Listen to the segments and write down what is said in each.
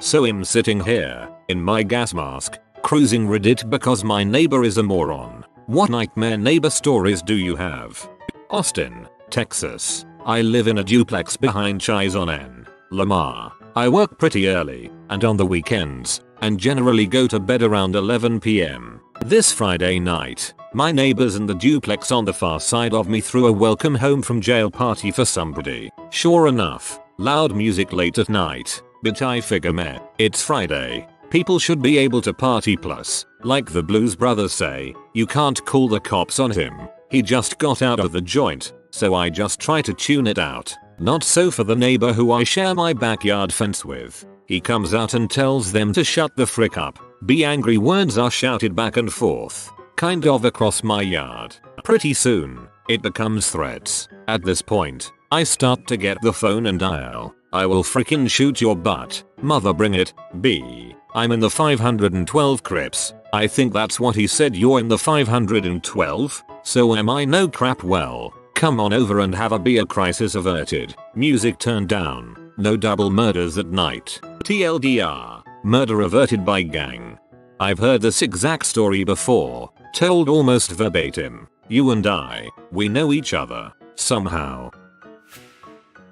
So I'm sitting here, in my gas mask, cruising Reddit because my neighbor is a moron. What nightmare neighbor stories do you have? Austin, Texas. I live in a duplex behind Chais on N. Lamar. I work pretty early, and on the weekends, and generally go to bed around 11 p.m. This Friday night, my neighbors in the duplex on the far side of me threw a welcome home from jail party for somebody. Sure enough, loud music late at night, but I figure meh, it's Friday. People should be able to party, plus, like the Blues Brothers say, you can't call the cops on him. He just got out of the joint, so I just try to tune it out. Not so for the neighbor who I share my backyard fence with. He comes out and tells them to shut the frick up. Be angry words are shouted back and forth, kind of across my yard. Pretty soon, it becomes threats. At this point, I start to get the phone and dial. I will frickin' shoot your butt. Mother bring it. B. I'm in the 512 Crips. I think that's what he said. You're in the 512? So am I? No crap. Well, come on over and have a beer. Crisis averted. Music turned down. No double murders at night. TLDR. Murder averted by gang. I've heard this exact story before, told almost verbatim. You and I, we know each other, somehow.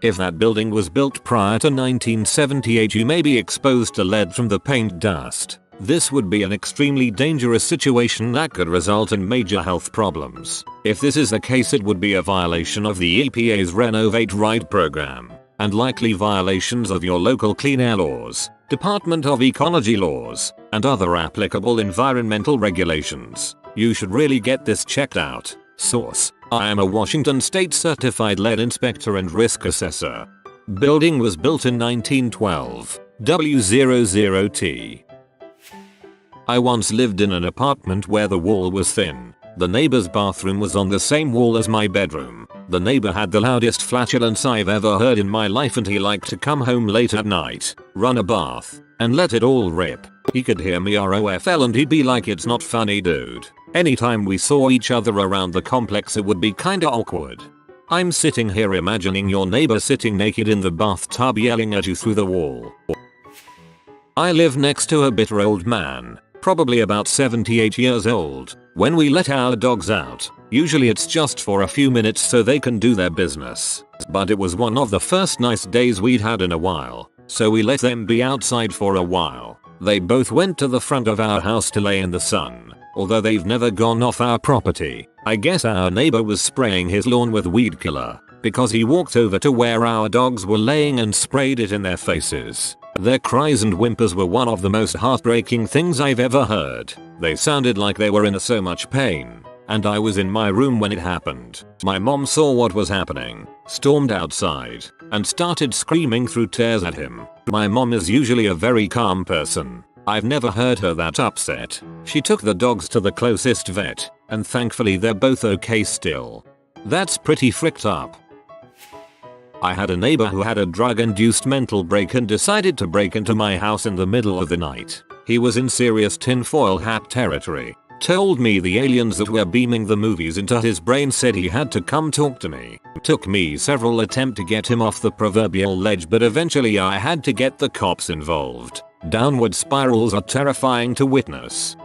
If that building was built prior to 1978, you may be exposed to lead from the paint dust. This would be an extremely dangerous situation that could result in major health problems. If this is the case, it would be a violation of the EPA's Renovate Right program, and likely violations of your local clean air laws, Department of Ecology laws, and other applicable environmental regulations. You should really get this checked out. Source: I am a Washington State certified lead inspector and risk assessor. Building was built in 1912. W00T. I once lived in an apartment where the wall was thin. The neighbor's bathroom was on the same wall as my bedroom. The neighbor had the loudest flatulence I've ever heard in my life, and he liked to come home late at night, run a bath, and let it all rip. He could hear me ROFL and he'd be like, "It's not funny, dude." Anytime we saw each other around the complex, it would be kinda awkward. I'm sitting here imagining your neighbor sitting naked in the bathtub yelling at you through the wall. I live next to a bitter old man, probably about 78 years old. When we let our dogs out, usually it's just for a few minutes so they can do their business. But it was one of the first nice days we'd had in a while, so we let them be outside for a while. They both went to the front of our house to lay in the sun, although they've never gone off our property. I guess our neighbor was spraying his lawn with weed killer, because he walked over to where our dogs were laying and sprayed it in their faces. Their cries and whimpers were one of the most heartbreaking things I've ever heard. They sounded like they were in so much pain. And I was in my room when it happened. My mom saw what was happening, stormed outside, and started screaming through tears at him. My mom is usually a very calm person. I've never heard her that upset. She took the dogs to the closest vet, and thankfully they're both okay still. That's pretty fricked up. I had a neighbor who had a drug-induced mental break and decided to break into my house in the middle of the night. He was in serious tinfoil hat territory. Told me the aliens that were beaming the movies into his brain said he had to come talk to me. Took me several attempts to get him off the proverbial ledge, but eventually I had to get the cops involved. Downward spirals are terrifying to witness.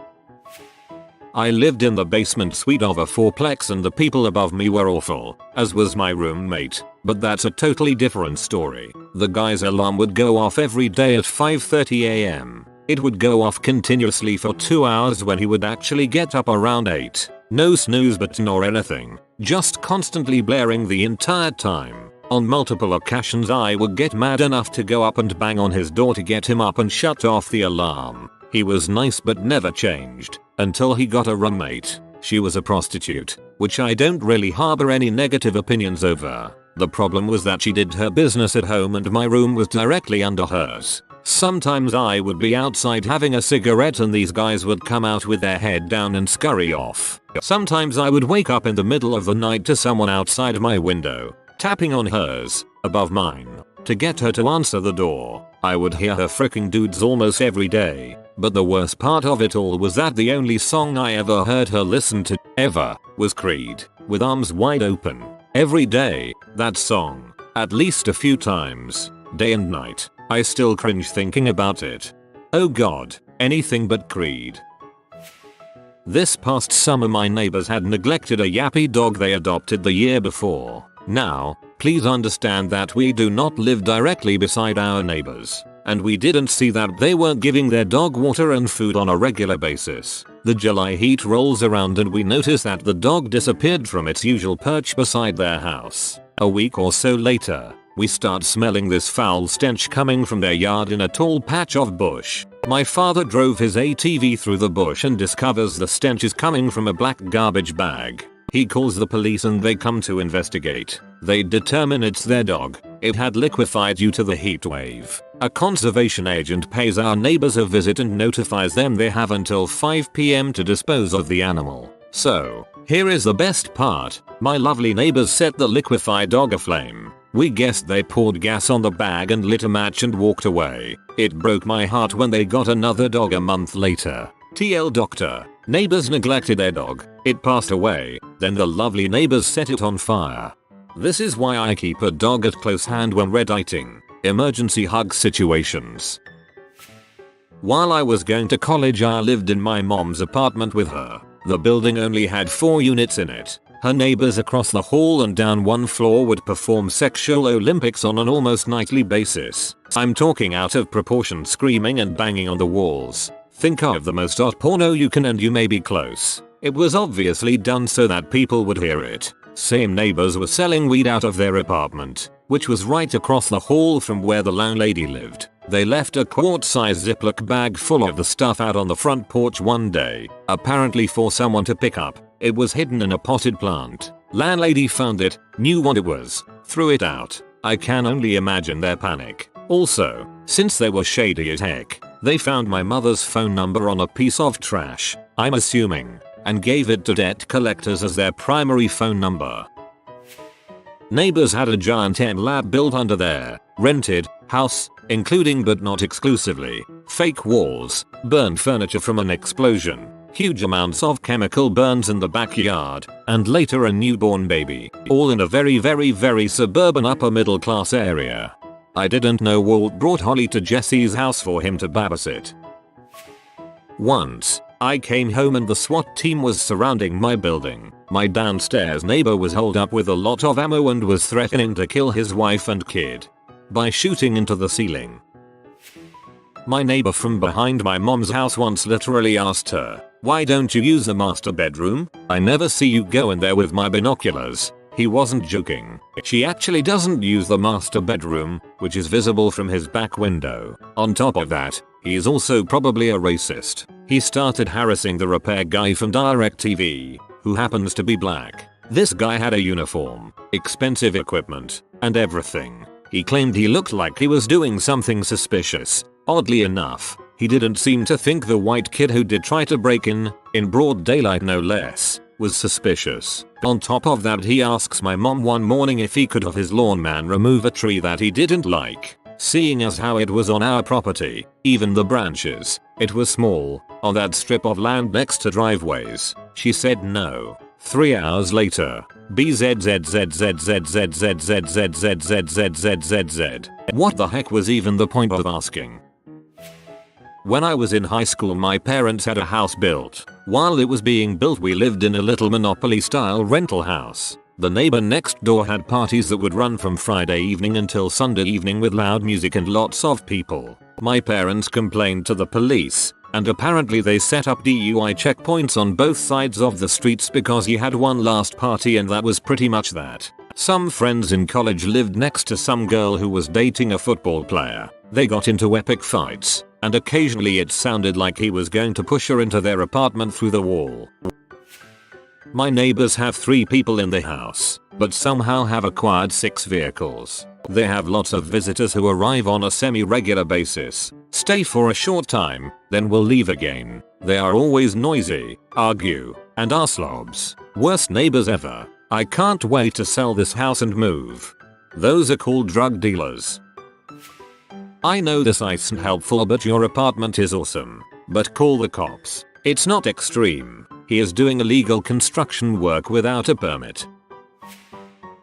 I lived in the basement suite of a fourplex and the people above me were awful, as was my roommate, but that's a totally different story. The guy's alarm would go off every day at 5:30 a.m. It would go off continuously for 2 hours when he would actually get up around 8. No snooze button or anything, just constantly blaring the entire time. On multiple occasions I would get mad enough to go up and bang on his door to get him up and shut off the alarm. He was nice but never changed, until he got a roommate. She was a prostitute, which I don't really harbor any negative opinions over. The problem was that she did her business at home and my room was directly under hers. Sometimes I would be outside having a cigarette and these guys would come out with their head down and scurry off. Sometimes I would wake up in the middle of the night to someone outside my window, tapping on hers, above mine, to get her to answer the door. I would hear her fricking dudes almost every day, but the worst part of it all was that the only song I ever heard her listen to, ever, was Creed, with Arms Wide Open. Every day, that song, at least a few times, day and night. I still cringe thinking about it. Oh god, anything but Creed. This past summer my neighbors had neglected a yappy dog they adopted the year before. Now, please understand that we do not live directly beside our neighbors, and we didn't see that they weren't giving their dog water and food on a regular basis. The July heat rolls around and we notice that the dog disappeared from its usual perch beside their house. A week or so later, we start smelling this foul stench coming from their yard in a tall patch of bush. My father drove his ATV through the bush and discovers the stench is coming from a black garbage bag. He calls the police and they come to investigate. They determine it's their dog. It had liquefied due to the heat wave. A conservation agent pays our neighbors a visit and notifies them they have until 5 PM to dispose of the animal. So, here is the best part. My lovely neighbors set the liquefied dog aflame. We guessed they poured gas on the bag and lit a match and walked away. It broke my heart when they got another dog a month later. TL Doctor. Neighbors neglected their dog. It passed away. Then the lovely neighbors set it on fire. This is why I keep a dog at close hand when redditing emergency hug situations. While I was going to college I lived in my mom's apartment with her. The building only had 4 units in it. Her neighbors across the hall and down one floor would perform sexual Olympics on an almost nightly basis. I'm talking out of proportion, screaming and banging on the walls. Think of the most hot porno you can and you may be close. It was obviously done so that people would hear it. Same neighbors were selling weed out of their apartment, which was right across the hall from where the landlady lived. They left a quart-sized Ziploc bag full of the stuff out on the front porch one day, apparently for someone to pick up. It was hidden in a potted plant. Landlady found it, knew what it was, threw it out. I can only imagine their panic. Also, since they were shady as heck, they found my mother's phone number on a piece of trash, I'm assuming, and gave it to debt collectors as their primary phone number. Neighbors had a giant end lab built under their rented house, including but not exclusively fake walls, burned furniture from an explosion, huge amounts of chemical burns in the backyard, and later a newborn baby, all in a very suburban upper middle class area. I didn't know Walt brought Holly to Jesse's house for him to babysit. Once, I came home and the SWAT team was surrounding my building. My downstairs neighbor was holed up with a lot of ammo and was threatening to kill his wife and kid by shooting into the ceiling. My neighbor from behind my mom's house once literally asked her, "Why don't you use the master bedroom? I never see you go in there with my binoculars." He wasn't joking. She actually doesn't use the master bedroom, which is visible from his back window. On top of that, he is also probably a racist. He started harassing the repair guy from DirecTV, who happens to be black. This guy had a uniform, expensive equipment, and everything. He claimed he looked like he was doing something suspicious. Oddly enough, he didn't seem to think the white kid who did try to break in broad daylight no less, was suspicious. On top of that, he asks my mom one morning if he could have his lawn man remove a tree that he didn't like. Seeing as how it was on our property, even the branches, it was small, on that strip of land next to driveways, she said no. 3 hours later, BZZZZZZZZZZZZZZZZZZ. What the heck was even the point of asking? When I was in high school my parents had a house built. While it was being built we lived in a little Monopoly style rental house. The neighbor next door had parties that would run from Friday evening until Sunday evening with loud music and lots of people. My parents complained to the police, and apparently they set up DUI checkpoints on both sides of the streets because he had one last party and that was pretty much that. Some friends in college lived next to some girl who was dating a football player. They got into epic fights, and occasionally it sounded like he was going to push her into their apartment through the wall. My neighbors have 3 people in the house, but somehow have acquired 6 vehicles. They have lots of visitors who arrive on a semi-regular basis, stay for a short time, then will leave again. They are always noisy, argue, and are slobs. Worst neighbors ever. I can't wait to sell this house and move. Those are called drug dealers. I know this isn't helpful but your apartment is awesome. But call the cops. It's not extreme. He is doing illegal construction work without a permit.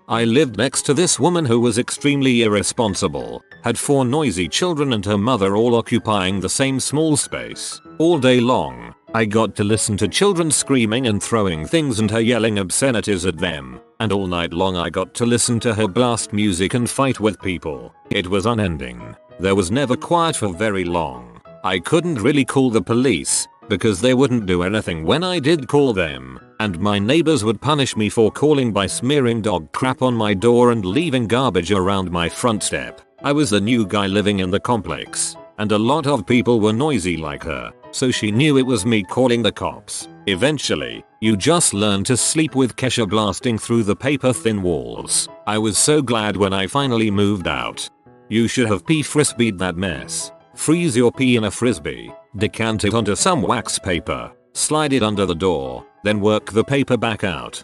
I lived next to this woman who was extremely irresponsible, had 4 noisy children and her mother all occupying the same small space. All day long, I got to listen to children screaming and throwing things and her yelling obscenities at them. And all night long I got to listen to her blast music and fight with people. It was unending. There was never quiet for very long. I couldn't really call the police because they wouldn't do anything when I did call them, and my neighbors would punish me for calling by smearing dog crap on my door and leaving garbage around my front step. I was the new guy living in the complex, and a lot of people were noisy like her, so she knew it was me calling the cops. Eventually, you just learn to sleep with Kesha blasting through the paper-thin walls. I was so glad when I finally moved out. You should have pea frisbeed that mess. Freeze your pee in a frisbee, decant it onto some wax paper, slide it under the door, then work the paper back out.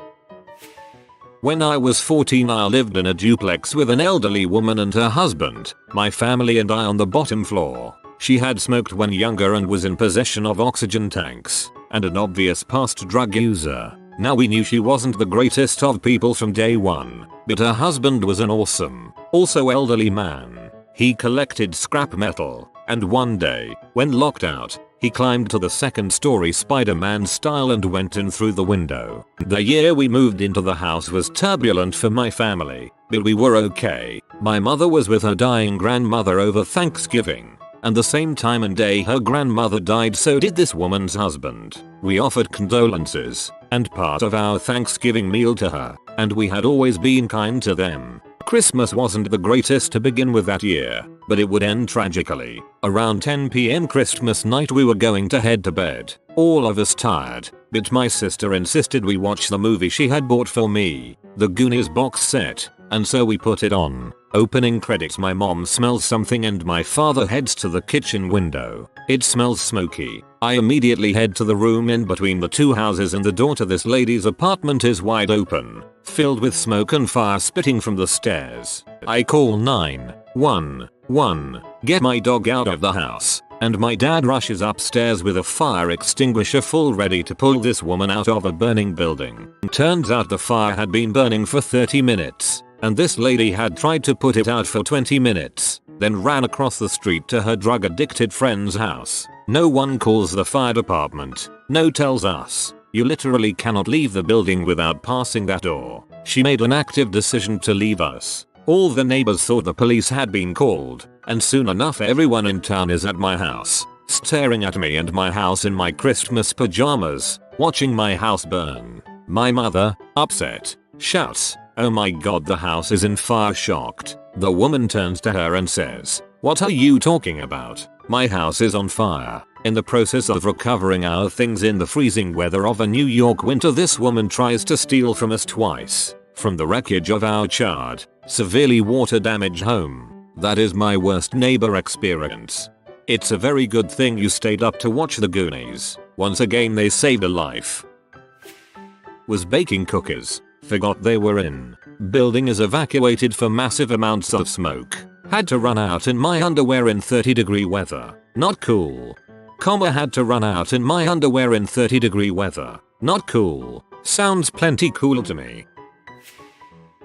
When I was 14 I lived in a duplex with an elderly woman and her husband, my family and I on the bottom floor. She had smoked when younger and was in possession of oxygen tanks, and an obvious past drug user. Now we knew she wasn't the greatest of people from day one, but her husband was an awesome, also elderly man. He collected scrap metal, and one day, when locked out, he climbed to the 2nd story Spider-Man style and went in through the window. The year we moved into the house was turbulent for my family, but we were okay. My mother was with her dying grandmother over Thanksgiving, and the same time and day her grandmother died, so did this woman's husband. We offered condolences, and part of our Thanksgiving meal to her, and we had always been kind to them. Christmas wasn't the greatest to begin with that year, but it would end tragically. Around 10 PM Christmas night we were going to head to bed, all of us tired, but my sister insisted we watch the movie she had bought for me, the Goonies box set, and so we put it on. Opening credits, my mom smells something and my father heads to the kitchen window. It smells smoky. I immediately head to the room in between the 2 houses and the door to this lady's apartment is wide open, filled with smoke and fire spitting from the stairs. I call 911, get my dog out of the house, and my dad rushes upstairs with a fire extinguisher full ready to pull this woman out of a burning building. Turns out the fire had been burning for 30 minutes, and this lady had tried to put it out for 20 minutes, then ran across the street to her drug-addicted friend's house. No one calls the fire department, no tells us. You literally cannot leave the building without passing that door. She made an active decision to leave us. All the neighbors thought the police had been called, and soon enough everyone in town is at my house, staring at me and my house in my Christmas pajamas, watching my house burn. My mother, upset, shouts, "Oh my god, the house is in fire!" Shocked, the woman turns to her and says, "What are you talking about? My house is on fire." In the process of recovering our things in the freezing weather of a New York winter, this woman tries to steal from us twice. From the wreckage of our charred, severely water-damaged home. That is my worst neighbor experience. It's a very good thing you stayed up to watch the Goonies. Once again they saved a life. Was baking cookies. Forgot they were in. Building is evacuated for massive amounts of smoke. Had to run out in my underwear in 30-degree weather. Not cool. Had to run out in my underwear in 30-degree weather. Not cool. Sounds plenty cool to me.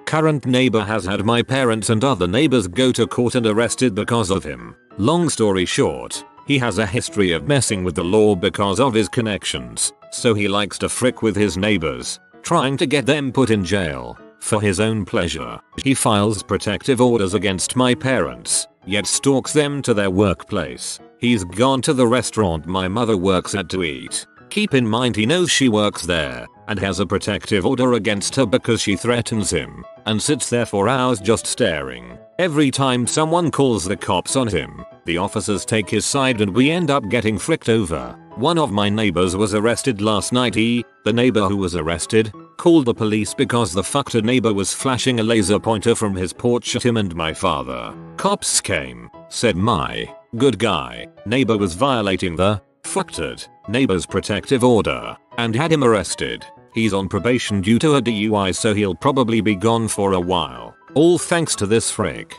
Current neighbor has had my parents and other neighbors go to court and arrested because of him. Long story short, he has a history of messing with the law because of his connections, so he likes to frick with his neighbors, trying to get them put in jail. For his own pleasure, he files protective orders against my parents, yet stalks them to their workplace. He's gone to the restaurant my mother works at to eat. Keep in mind he knows she works there, and has a protective order against her because she threatens him, and sits there for hours just staring. Every time someone calls the cops on him, the officers take his side and we end up getting fricked over. One of my neighbors was arrested last night. The neighbor who was arrested, called the police because the fucked neighbor was flashing a laser pointer from his porch at him and my father. Cops came, said my good guy neighbor was violating the fucked neighbor's protective order, and had him arrested. He's on probation due to a DUI, so he'll probably be gone for a while. All thanks to this frick.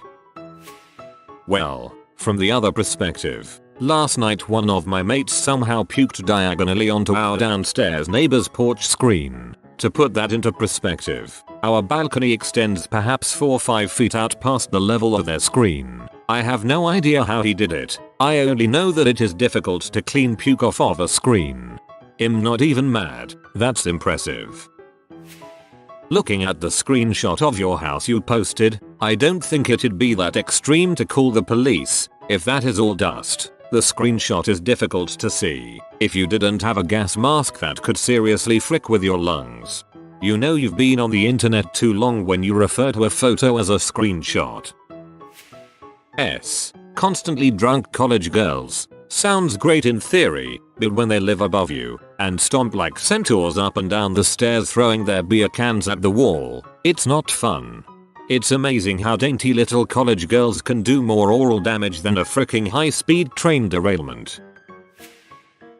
Well, from the other perspective, last night one of my mates somehow puked diagonally onto our downstairs neighbor's porch screen. To put that into perspective, our balcony extends perhaps 4 or 5 feet out past the level of their screen. I have no idea how he did it. I only know that it is difficult to clean puke off of a screen. I'm not even mad. That's impressive. Looking at the screenshot of your house you posted, I don't think it'd be that extreme to call the police, if that is all dust. The screenshot is difficult to see. If you didn't have a gas mask that could seriously frick with your lungs. You know you've been on the internet too long when you refer to a photo as a screenshot. Constantly drunk college girls. Sounds great in theory, but when they live above you and stomp like centaurs up and down the stairs throwing their beer cans at the wall, it's not fun. It's amazing how dainty little college girls can do more oral damage than a freaking high-speed train derailment.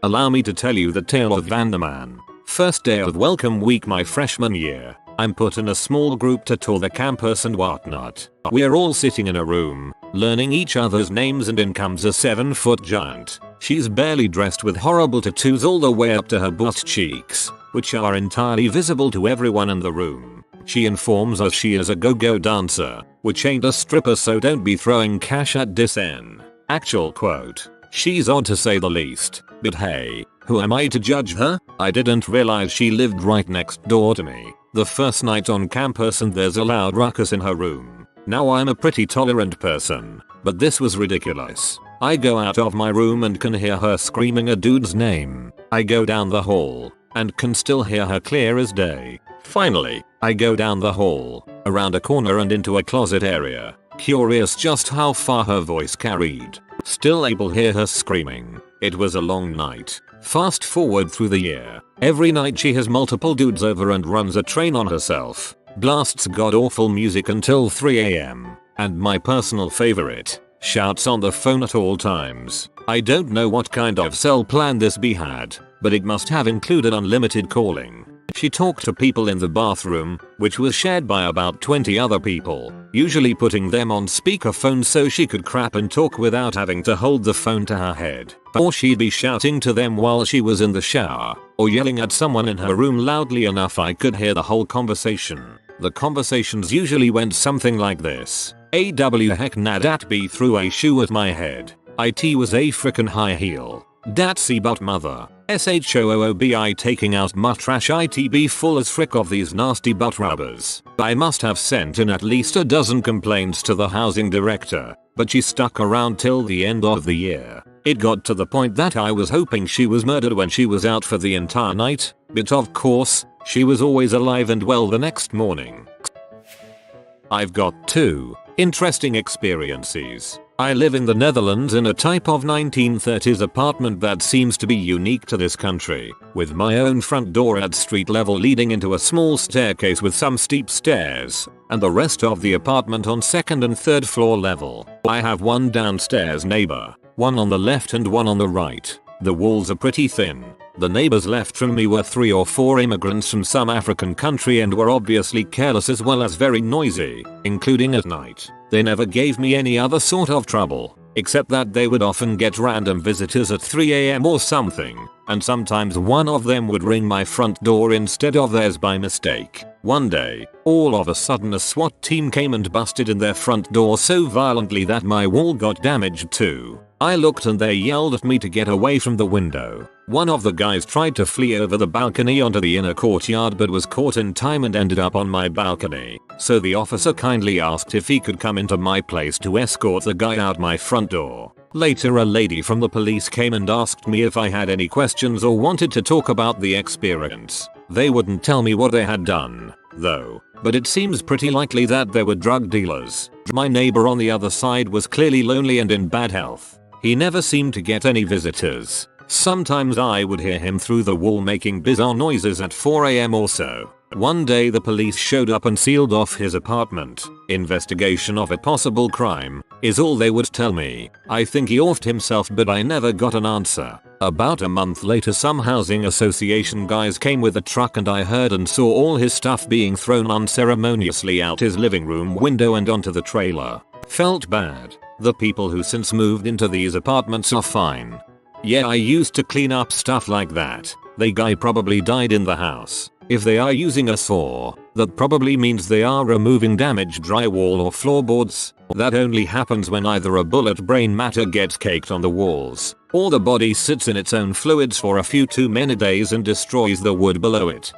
Allow me to tell you the tale of Vanderman. First day of welcome week my freshman year. I'm put in a small group to tour the campus and whatnot. We're all sitting in a room, learning each other's names, and in comes a 7-foot giant. She's barely dressed with horrible tattoos all the way up to her butt cheeks, which are entirely visible to everyone in the room. She informs us she is a go-go dancer, which ain't a stripper, so don't be throwing cash at this N. Actual quote. She's odd to say the least, but hey, who am I to judge her? I didn't realize she lived right next door to me. The first night on campus and there's a loud ruckus in her room. Now I'm a pretty tolerant person, but this was ridiculous. I go out of my room and can hear her screaming a dude's name. I go down the hall and can still hear her clear as day. Finally, I go down the hall, around a corner and into a closet area, curious just how far her voice carried. Still able to hear her screaming. It was a long night. Fast forward through the year. Every night she has multiple dudes over and runs a train on herself. Blasts god awful music until 3 AM. And my personal favorite, shouts on the phone at all times. I don't know what kind of cell plan this bee had, but it must have included unlimited calling. She talked to people in the bathroom, which was shared by about 20 other people, usually putting them on speakerphone so she could crap and talk without having to hold the phone to her head. Or she'd be shouting to them while she was in the shower, or yelling at someone in her room loudly enough I could hear the whole conversation. The conversations usually went something like this. AW heck nah dat be threw a shoe at my head. IT was a frickin' high heel. Datsy butt mother. SHOOBI taking out mutt trash ITB full as frick of these nasty butt rubbers. I must have sent in at least a dozen complaints to the housing director, but she stuck around till the end of the year. It got to the point that I was hoping she was murdered when she was out for the entire night, but of course, she was always alive and well the next morning. I've got 2 interesting experiences. I live in the Netherlands in a type of 1930s apartment that seems to be unique to this country, with my own front door at street level leading into a small staircase with some steep stairs, and the rest of the apartment on 2nd and 3rd floor level. I have one downstairs neighbor, one on the left and one on the right. The walls are pretty thin. The neighbors left from me were 3 or 4 immigrants from some African country and were obviously careless as well as very noisy, including at night. They never gave me any other sort of trouble, except that they would often get random visitors at 3 AM or something, and sometimes one of them would ring my front door instead of theirs by mistake. One day, all of a sudden a SWAT team came and busted in their front door so violently that my wall got damaged too. I looked and they yelled at me to get away from the window. One of the guys tried to flee over the balcony onto the inner courtyard but was caught in time and ended up on my balcony. So the officer kindly asked if he could come into my place to escort the guy out my front door. Later a lady from the police came and asked me if I had any questions or wanted to talk about the experience. They wouldn't tell me what they had done, though, but it seems pretty likely that they were drug dealers. My neighbor on the other side was clearly lonely and in bad health. He never seemed to get any visitors. Sometimes I would hear him through the wall making bizarre noises at 4 AM or so. One day the police showed up and sealed off his apartment. Investigation of a possible crime is all they would tell me. I think he offed himself but I never got an answer. About a month later some housing association guys came with a truck and I heard and saw all his stuff being thrown unceremoniously out his living room window and onto the trailer. Felt bad. The people who since moved into these apartments are fine. Yeah, I used to clean up stuff like that. The guy probably died in the house. If they are using a saw, that probably means they are removing damaged drywall or floorboards. That only happens when either a bullet brain matter gets caked on the walls, or the body sits in its own fluids for a few too many days and destroys the wood below it.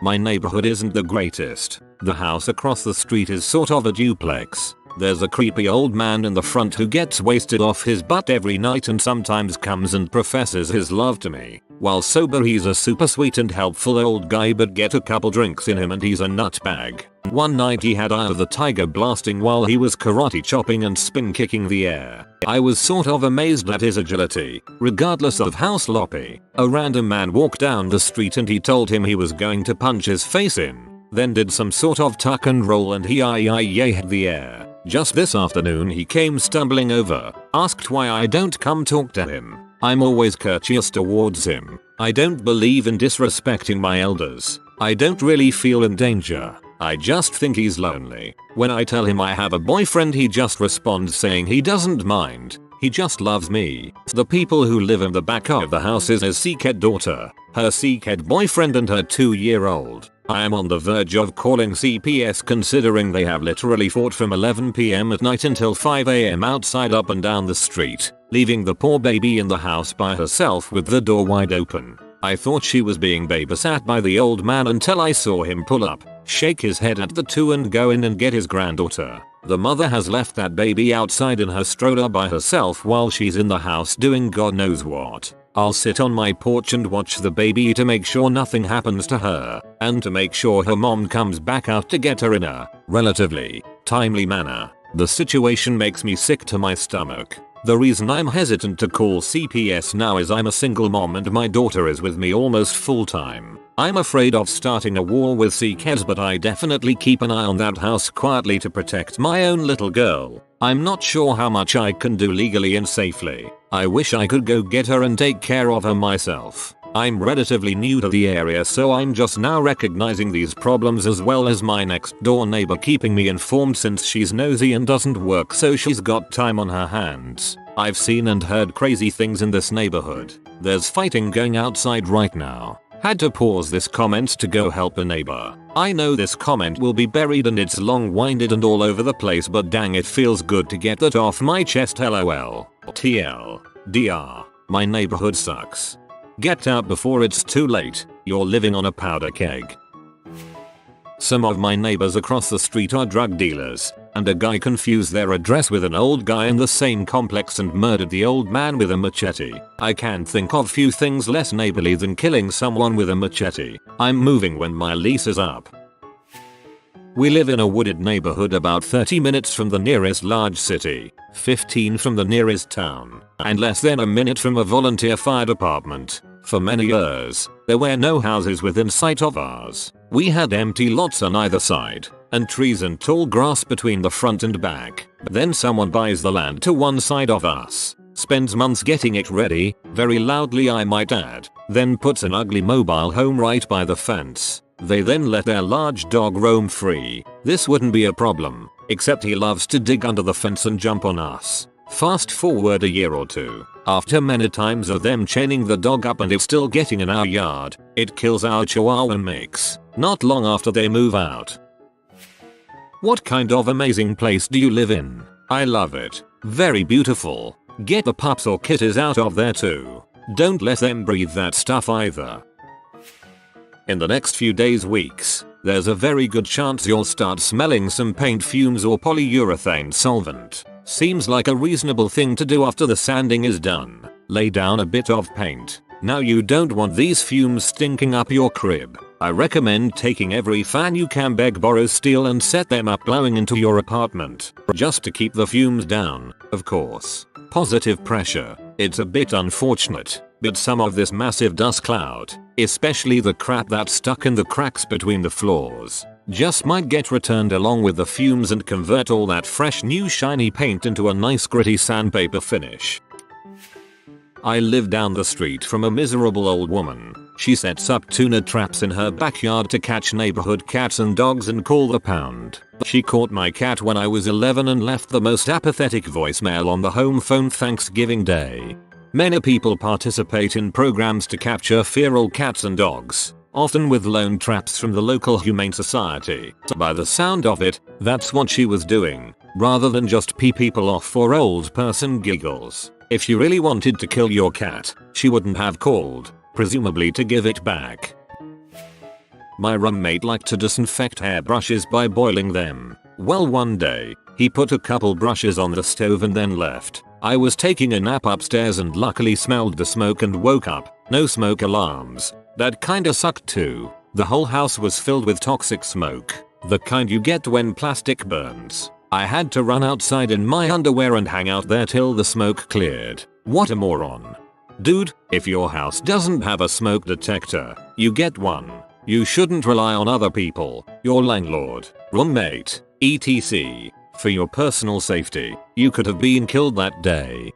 My neighborhood isn't the greatest. The house across the street is sort of a duplex. There's a creepy old man in the front who gets wasted off his butt every night and sometimes comes and professes his love to me. While sober he's a super sweet and helpful old guy, but get a couple drinks in him and he's a nutbag. One night he had Eye of the Tiger blasting while he was karate chopping and spin kicking the air. I was sort of amazed at his agility, regardless of how sloppy. A random man walked down the street and he told him he was going to punch his face in, then did some sort of tuck and roll and he hit the air. Just this afternoon he came stumbling over, asked why I don't come talk to him. I'm always courteous towards him. I don't believe in disrespecting my elders. I don't really feel in danger. I just think he's lonely. When I tell him I have a boyfriend he just responds saying he doesn't mind. He just loves me. The people who live in the back of the house is his sickhead daughter, her sickhead boyfriend and her 2-year-old. I am on the verge of calling CPS considering they have literally fought from 11 PM at night until 5 AM outside up and down the street, leaving the poor baby in the house by herself with the door wide open. I thought she was being babysat by the old man until I saw him pull up, shake his head at the two and go in and get his granddaughter. The mother has left that baby outside in her stroller by herself while she's in the house doing God knows what. I'll sit on my porch and watch the baby to make sure nothing happens to her, and to make sure her mom comes back out to get her in a relatively timely manner. The situation makes me sick to my stomach. The reason I'm hesitant to call CPS now is I'm a single mom and my daughter is with me almost full time. I'm afraid of starting a war with sickheads, but I definitely keep an eye on that house quietly to protect my own little girl. I'm not sure how much I can do legally and safely. I wish I could go get her and take care of her myself. I'm relatively new to the area, so I'm just now recognizing these problems, as well as my next door neighbor keeping me informed since she's nosy and doesn't work, so she's got time on her hands. I've seen and heard crazy things in this neighborhood. There's fighting going outside right now. Had to pause this comment to go help a neighbor. I know this comment will be buried and it's long-winded and all over the place, but dang, it feels good to get that off my chest. LOL. TLDR. My neighborhood sucks. Get out before it's too late. You're living on a powder keg. Some of my neighbors across the street are drug dealers, and a guy confused their address with an old guy in the same complex and murdered the old man with a machete. I can't think of few things less neighborly than killing someone with a machete. I'm moving when my lease is up. We live in a wooded neighborhood about 30 minutes from the nearest large city, 15 from the nearest town, and less than a minute from a volunteer fire department. For many years, there were no houses within sight of ours. We had empty lots on either side, and trees and tall grass between the front and back. Then someone buys the land to one side of us, spends months getting it ready, very loudly I might add, then puts an ugly mobile home right by the fence. They then let their large dog roam free. This wouldn't be a problem, except he loves to dig under the fence and jump on us. Fast forward a year or two. After many times of them chaining the dog up and it still getting in our yard, it kills our chihuahua mix. Not long after they move out. What kind of amazing place do you live in? I love it. Very beautiful. Get the pups or kitties out of there too. Don't let them breathe that stuff either. In the next few days, weeks, there's a very good chance you'll start smelling some paint fumes or polyurethane solvent. Seems like a reasonable thing to do after the sanding is done. Lay down a bit of paint. Now you don't want these fumes stinking up your crib. I recommend taking every fan you can, beg, borrow, steal and set them up blowing into your apartment. Just to keep the fumes down, of course. Positive pressure. It's a bit unfortunate, but some of this massive dust cloud, especially the crap that's stuck in the cracks between the floors, just might get returned along with the fumes and convert all that fresh new shiny paint into a nice gritty sandpaper finish. I live down the street from a miserable old woman. She sets up tuna traps in her backyard to catch neighborhood cats and dogs and call the pound. She caught my cat when I was 11 and left the most apathetic voicemail on the home phone Thanksgiving Day. Many people participate in programs to capture feral cats and dogs. often with lone traps from the local humane society. By the sound of it, that's what she was doing, rather than just pee people off for old person giggles. If she really wanted to kill your cat, she wouldn't have called, presumably to give it back. My roommate liked to disinfect hairbrushes by boiling them. Well, one day, he put a couple brushes on the stove and then left. I was taking a nap upstairs and luckily smelled the smoke and woke up. No smoke alarms. That kinda sucked too. The whole house was filled with toxic smoke. The kind you get when plastic burns. I had to run outside in my underwear and hang out there till the smoke cleared. What a moron. Dude, if your house doesn't have a smoke detector, you get one. You shouldn't rely on other people, your landlord, roommate, etc. for your personal safety. You could have been killed that day.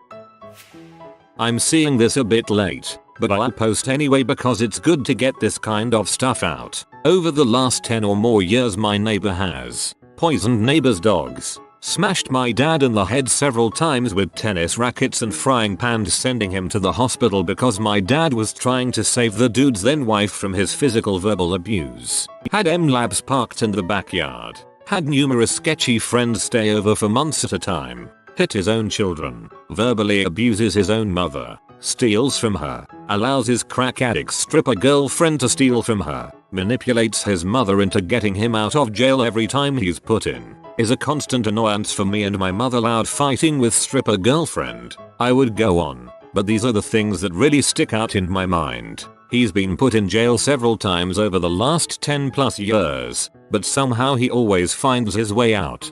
I'm seeing this a bit late, but I'll post anyway because it's good to get this kind of stuff out. Over the last 10 or more years my neighbor has poisoned neighbor's dogs, smashed my dad in the head several times with tennis rackets and frying pans, sending him to the hospital because my dad was trying to save the dude's then wife from his physical verbal abuse. Had M-Labs parked in the backyard. Had numerous sketchy friends stay over for months at a time. Hit his own children. Verbally abuses his own mother. Steals from her. Allows his crack addict stripper girlfriend to steal from her. Manipulates his mother into getting him out of jail every time he's put in. Is a constant annoyance for me and my mother. Loud fighting with stripper girlfriend. I would go on, but these are the things that really stick out in my mind. He's been put in jail several times over the last 10 plus years, but somehow he always finds his way out.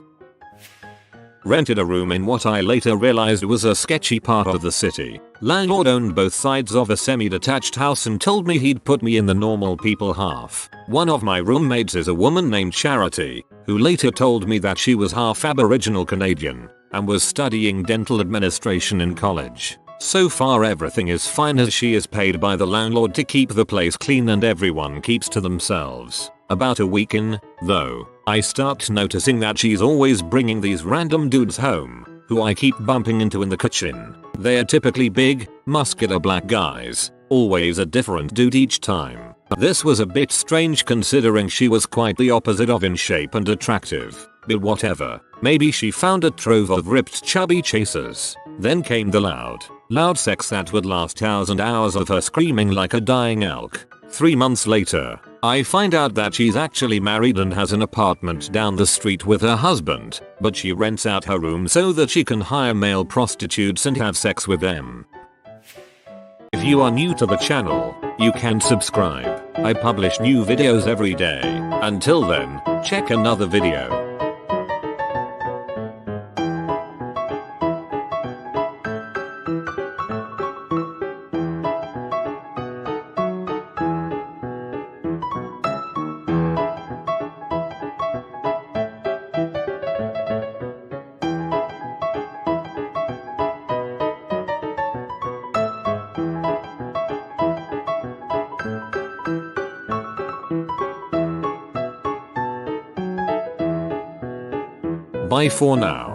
Rented a room in what I later realized was a sketchy part of the city. Landlord owned both sides of a semi-detached house and told me he'd put me in the normal people half. One of my roommates is a woman named Charity, who later told me that she was half Aboriginal Canadian and was studying dental administration in college. So far everything is fine as she is paid by the landlord to keep the place clean and everyone keeps to themselves. About a week in, though, I start noticing that she's always bringing these random dudes home, who I keep bumping into in the kitchen. They are typically big, muscular black guys, always a different dude each time. This was a bit strange considering she was quite the opposite of in shape and attractive, but whatever. Maybe she found a trove of ripped chubby chasers. Then came the loud sex that would last hours and hours of her screaming like a dying elk. 3 months later, I find out that she's actually married and has an apartment down the street with her husband, but she rents out her room so that she can hire male prostitutes and have sex with them. If you are new to the channel, you can subscribe. I publish new videos every day. Until then, check another video. Bye for now.